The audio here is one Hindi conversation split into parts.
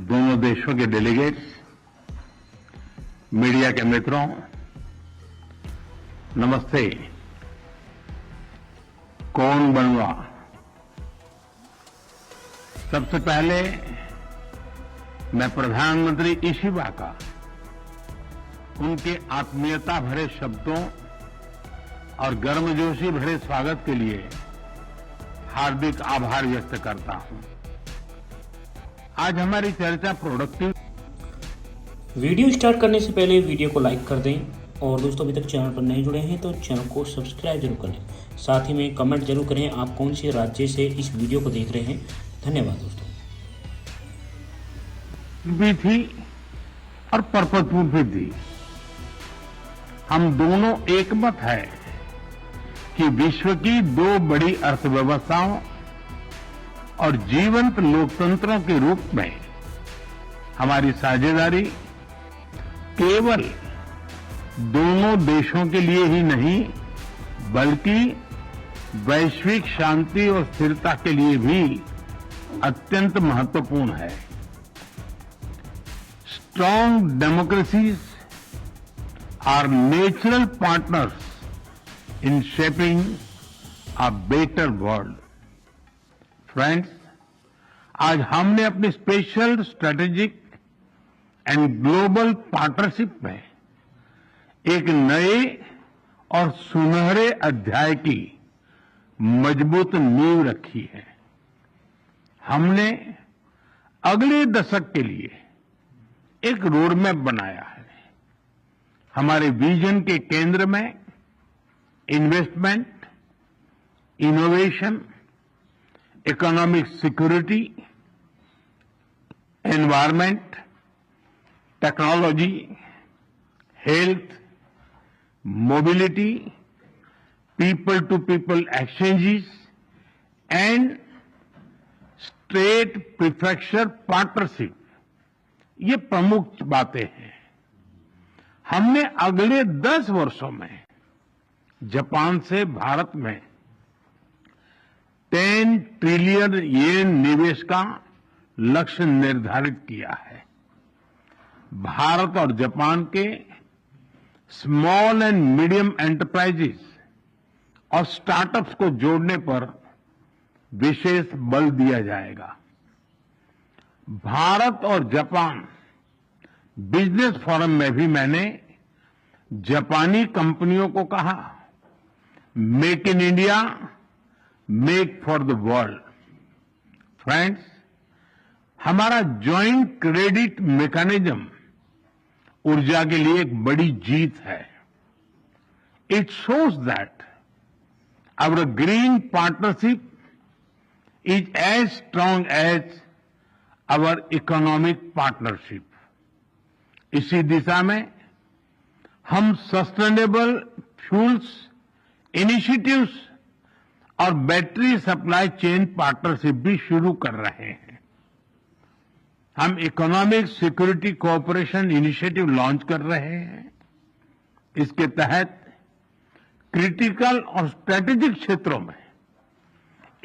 दोनों देशों के डेलीगेट्स, मीडिया के मित्रों, नमस्ते। कौन बनवा? सबसे पहले मैं प्रधानमंत्री इशिबा का उनके आत्मीयता भरे शब्दों और गर्मजोशी भरे स्वागत के लिए हार्दिक आभार व्यक्त करता हूं। आज हमारी चर्चा प्रोडक्टिव। वीडियो स्टार्ट करने से पहले वीडियो को लाइक कर दें और दोस्तों अभी तक चैनल पर नहीं जुड़े हैं तो चैनल को सब्सक्राइब जरूर करें। साथ ही में कमेंट जरूर करें आप कौन से राज्य से इस वीडियो को देख रहे हैं। धन्यवाद दोस्तों। भी थी और पर्पजफुल भी थी। हम दोनों एकमत है कि विश्व की दो बड़ी अर्थव्यवस्थाओं और जीवंत लोकतंत्रों के रूप में हमारी साझेदारी केवल दोनों देशों के लिए ही नहीं बल्कि वैश्विक शांति और स्थिरता के लिए भी अत्यंत महत्वपूर्ण है। Strong democracies are natural partners in shaping a better world. Friends, आज हमने अपनी special strategic and global partnership में एक नए और सुनहरे अध्याय की मजबूत नींव रखी है। हमने अगले दशक के लिए एक रोड मैप बनाया है। हमारे विजन के केंद्र में investment, innovation, economic security, environment, technology, health, mobility, people to people exchanges and state prefecture partnership, ये प्रमुख बातें हैं। हमने अगले 10 वर्षों में जापान से भारत में 10 ट्रिलियन येन निवेश का लक्ष्य निर्धारित किया है। भारत और जापान के स्मॉल एंड मीडियम एंटरप्राइजेस और स्टार्टअप्स को जोड़ने पर विशेष बल दिया जाएगा। भारत और जापान बिजनेस फोरम में भी मैंने जापानी कंपनियों को कहा, make in India, make for the world. Friends, हमारा ज्वाइंट क्रेडिट मैकेनिज्म ऊर्जा के लिए एक बड़ी जीत है। It shows that our green partnership is as strong as our economic partnership. इसी दिशा में हम सस्टेनेबल फ्यूल्स इनिशिएटिव्स और बैटरी सप्लाई चेन पार्टनरशिप भी शुरू कर रहे हैं। हम economic security cooperation initiative launch कर रहे हैं। इसके तहत क्रिटिकल और स्ट्रेटेजिक क्षेत्रों में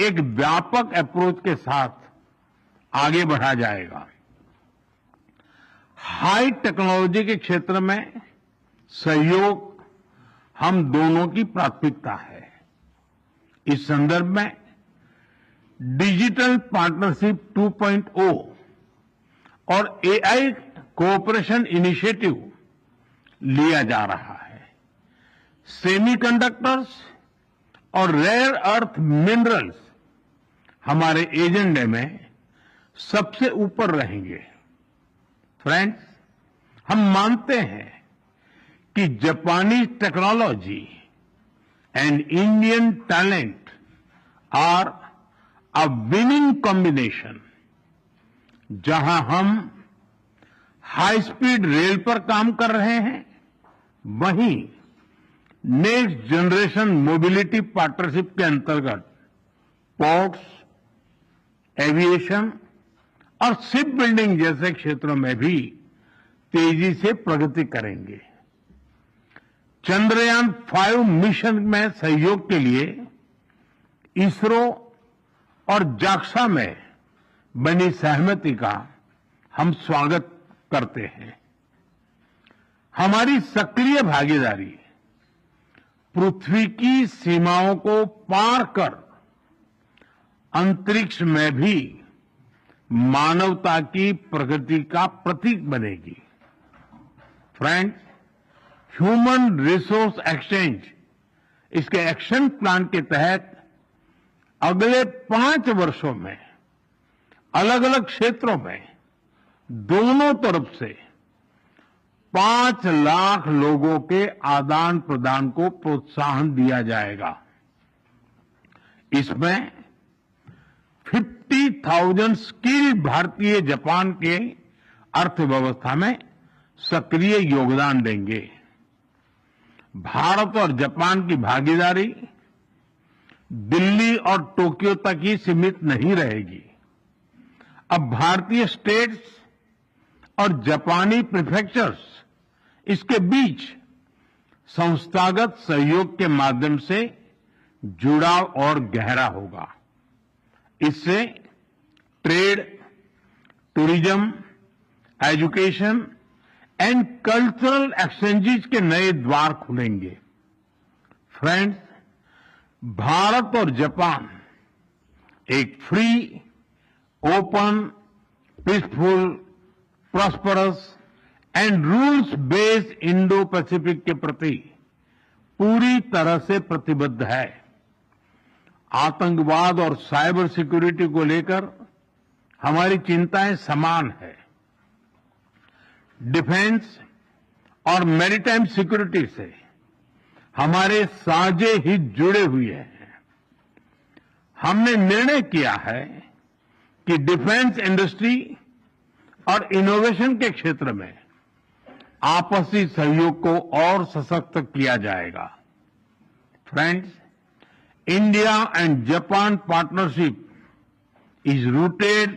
एक व्यापक अप्रोच के साथ आगे बढ़ा जाएगा। हाई टेक्नोलॉजी के क्षेत्र में सहयोग हम दोनों की प्राथमिकता है। इस संदर्भ में डिजिटल पार्टनरशिप 2.0 और एआई कोऑपरेशन इनिशिएटिव लिया जा रहा है। सेमीकंडक्टर्स और रेयर अर्थ मिनरल्स हमारे एजेंडे में सबसे ऊपर रहेंगे। फ्रेंड्स, हम मानते हैं कि जापानी technology and Indian talent are a winning combination. जहां हम हाई स्पीड रेल पर काम कर रहे हैं, वहीं नेक्स्ट जनरेशन मोबिलिटी पार्टनरशिप के अंतर्गत पोर्ट्स, एविएशन और शिप बिल्डिंग जैसे क्षेत्रों में भी तेजी से प्रगति करेंगे। चंद्रयान 5 मिशन में सहयोग के लिए इसरो और जाक्सा में बनी सहमति का हम स्वागत करते हैं। हमारी सक्रिय भागीदारी पृथ्वी की सीमाओं को पार कर अंतरिक्ष में भी मानवता की प्रगति का प्रतीक बनेगी। फ्रेंड्स, ह्यूमन रिसोर्स एक्सचेंज इसके एक्शन प्लान के तहत अगले 5 वर्षों में अलग अलग क्षेत्रों में दोनों तरफ से 5 लाख लोगों के आदान प्रदान को प्रोत्साहन दिया जाएगा। इसमें 50,000 स्किल्ड भारतीय जापान के अर्थव्यवस्था में सक्रिय योगदान देंगे। भारत और जापान की भागीदारी दिल्ली और टोक्यो तक ही सीमित नहीं रहेगी। अब भारतीय स्टेट्स और जापानी प्रीफेक्चर्स इसके बीच संस्थागत सहयोग के माध्यम से जुड़ाव और गहरा होगा। इससे trade, tourism, education and cultural exchanges के नए द्वार खुलेंगे। फ्रेंड्स, भारत और जापान एक free, open, peaceful, prosperous and rules based Indo Pacific के प्रति पूरी तरह से प्रतिबद्ध है। आतंकवाद और साइबर सिक्योरिटी को लेकर हमारी चिंताएं समान है। डिफेंस और मैरीटाइम सिक्योरिटी से हमारे साझे हित जुड़े हुए हैं। हमने निर्णय किया है कि डिफेंस इंडस्ट्री और इनोवेशन के क्षेत्र में आपसी सहयोग को और सशक्त किया जाएगा। Friends, India and Japan partnership is rooted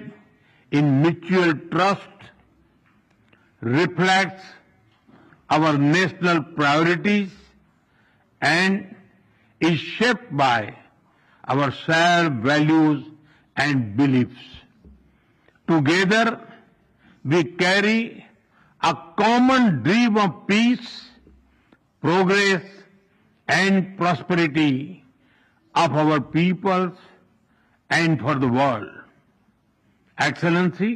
in mutual trust, reflects our national priorities, and is shaped by our shared values and beliefs. Together, we carry a common dream of peace, progress, and prosperity of our peoples and for the world. Excellency,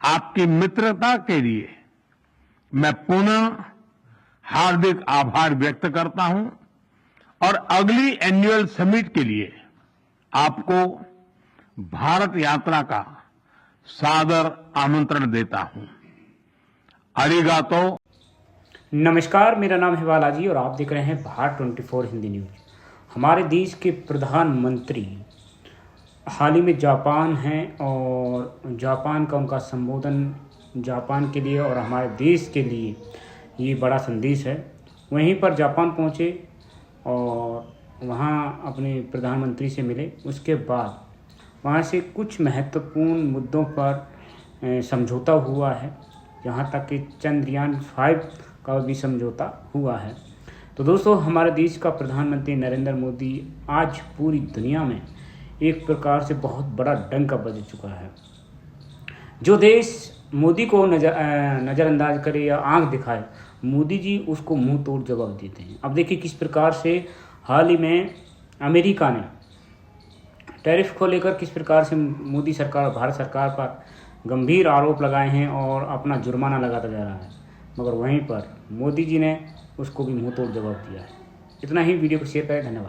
आपकी मित्रता के लिए मैं पुनः हार्दिक आभार व्यक्त करता हूं और अगली एनुअल समिट के लिए आपको भारत यात्रा का सादर आमंत्रण देता हूं। अरिगातो। नमस्कार, मेरा नाम है बालाजी और आप देख रहे हैं भारत 24 हिंदी न्यूज। हमारे देश के प्रधानमंत्री हाल ही में जापान हैं और जापान का उनका संबोधन जापान के लिए और हमारे देश के लिए ये बड़ा संदेश है। वहीं पर जापान पहुँचे और वहाँ अपने प्रधानमंत्री से मिले। उसके बाद वहाँ से कुछ महत्वपूर्ण मुद्दों पर समझौता हुआ है, यहाँ तक कि चंद्रयान 5 का भी समझौता हुआ है। तो दोस्तों, हमारे देश का प्रधानमंत्री नरेंद्र मोदी आज पूरी दुनिया में एक प्रकार से बहुत बड़ा डंका बज चुका है। जो देश मोदी को नज़रअंदाज करे या आंख दिखाए, मोदी जी उसको मुंह तोड़ जवाब देते हैं। अब देखिए किस प्रकार से हाल ही में अमेरिका ने टैरिफ को लेकर किस प्रकार से मोदी सरकार, भारत सरकार पर गंभीर आरोप लगाए हैं और अपना जुर्माना लगाता जा रहा है, मगर वहीं पर मोदी जी ने उसको भी मुंह तोड़ जवाब दिया है। इतना ही, वीडियो को शेयर करें। धन्यवाद।